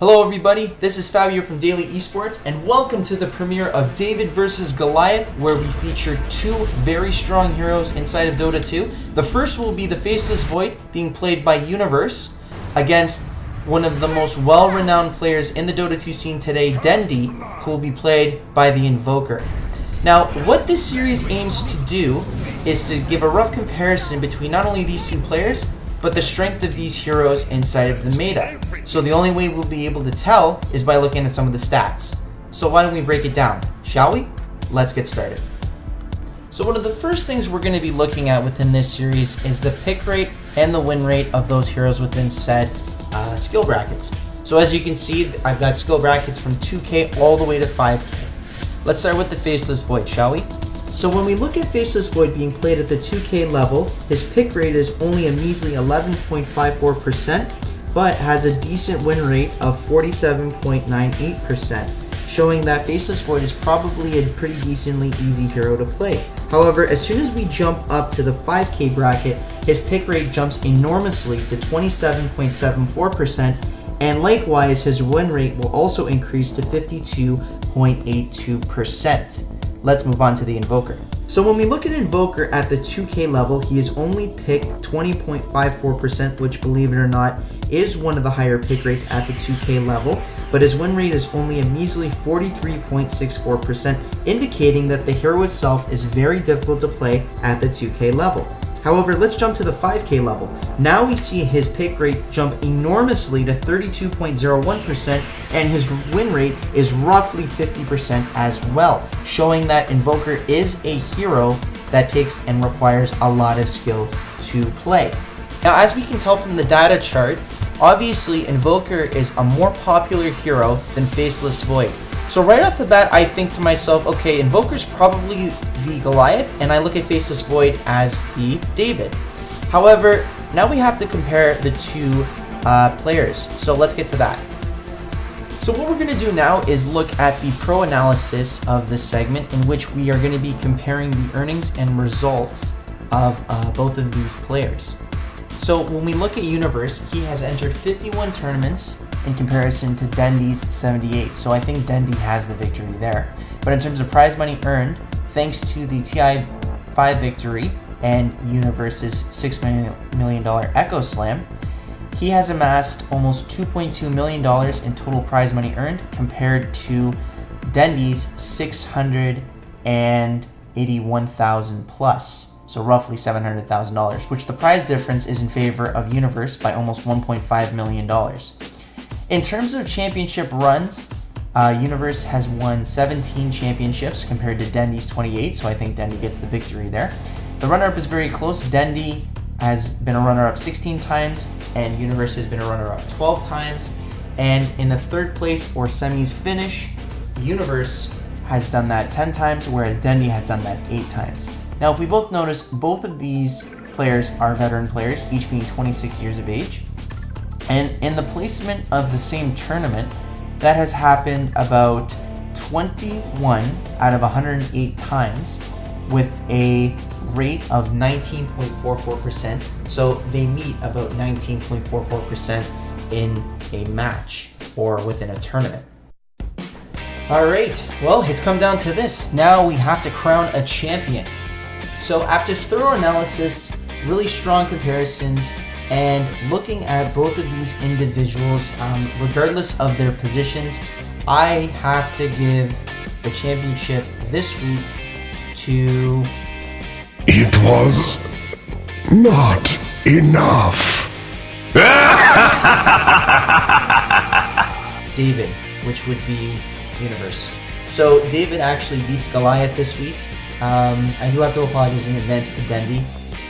Hello everybody, this is Fabio from Daily Esports, and welcome to the premiere of David vs. Goliath, where we feature two very strong heroes inside of Dota 2. The first will be the Faceless Void, being played by Universe, against one of the most well-renowned players in the Dota 2 scene today, Dendi, who will be played by the Invoker. Now, what this series aims to do is to give a rough comparison between not only these two players, but the strength of these heroes inside of the meta. So the only way we'll be able to tell is by looking at some of the stats. So why don't we break it down, shall we? Let's get started. So one of the first things we're going to be looking at within this series is the pick rate and the win rate of those heroes within said skill brackets. So as you can see, I've got skill brackets from 2K all the way to 5K. Let's start with the Faceless Void, shall we? So when we look at Faceless Void being played at the 2K level, his pick rate is only a measly 11.54%, but has a decent win rate of 47.98%, showing that Faceless Void is probably a pretty decently easy hero to play. However, as soon as we jump up to the 5K bracket, his pick rate jumps enormously to 27.74%, and likewise his win rate will also increase to 52.82%. Let's move on to the Invoker. So when we look at Invoker at the 2K level, he is only picked 20.54%, which, believe it or not, is one of the higher pick rates at the 2K level, but his win rate is only a measly 43.64%, indicating that the hero itself is very difficult to play at the 2K level. However, let's jump to the 5K level. Now we see his pick rate jump enormously to 32.01%, and his win rate is roughly 50% as well, showing that Invoker is a hero that takes and requires a lot of skill to play. Now, as we can tell from the data chart, obviously Invoker is a more popular hero than Faceless Void. So right off the bat, I think to myself, okay, Invoker's probably the Goliath, and I look at Faceless Void as the David. However, now we have to compare the two players, so let's get to that. So what we're going to do now is look at the pro analysis of this segment, in which we are going to be comparing the earnings and results of both of these players. So when we look at Universe, he has entered 51 tournaments in comparison to Dendi's 78. So I think Dendi has the victory there. But in terms of prize money earned, thanks to the TI5 victory and Universe's $6 million Echo Slam, he has amassed almost $2.2 million in total prize money earned, compared to Dendi's $681,000 plus. So roughly $700,000, which the prize difference is in favor of Universe by almost $1.5 million. In terms of championship runs, Universe has won 17 championships compared to Dendi's 28, so I think Dendi gets the victory there. The runner-up is very close. Dendi has been a runner-up 16 times, and Universe has been a runner-up 12 times. And in the third place or semis finish, Universe has done that 10 times, whereas Dendi has done that 8 times. Now, if we both notice, both of these players are veteran players, each being 26 years of age. And in the placement of the same tournament, that has happened about 21 out of 108 times, with a rate of 19.44%. So they meet about 19.44% in a match or within a tournament. All right, well, it's come down to this. Now we have to crown a champion. So after thorough analysis, really strong comparisons, and looking at both of these individuals, regardless of their positions, I have to give the championship this week to... It was not enough. David, which would be Universe. So David actually beats Goliath this week. I do have to apologize in advance to Dendi.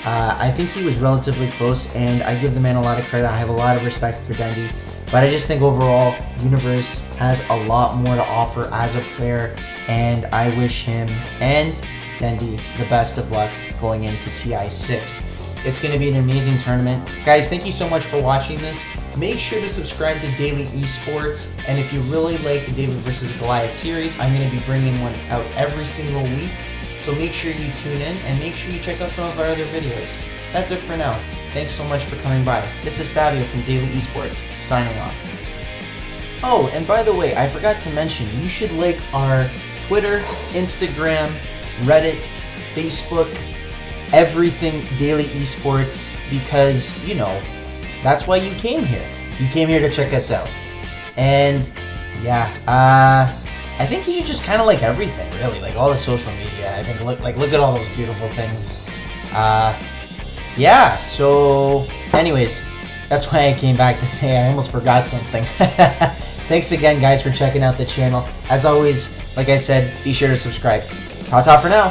I think he was relatively close, and I give the man a lot of credit. I have a lot of respect for Dendi, but I just think overall, Universe has a lot more to offer as a player, and I wish him and Dendi the best of luck going into TI6. It's going to be an amazing tournament. Guys, thank you so much for watching this. Make sure to subscribe to Daily Esports, and if you really like the David vs. Goliath series, I'm going to be bringing one out every single week. So make sure you tune in, and make sure you check out some of our other videos. That's it for now. Thanks so much for coming by. This is Fabio from Daily Esports, signing off. Oh, and by the way, I forgot to mention, you should like our Twitter, Instagram, Reddit, Facebook, everything Daily Esports, because, you know, that's why you came here. You came here to check us out. And, yeah, I think you should just kind of like everything, really. Like, all the social media. I think, look at all those beautiful things. Yeah, so, anyways, that's why I came back to say I almost forgot something. Thanks again, guys, for checking out the channel. As always, like I said, be sure to subscribe. Ta-ta for now.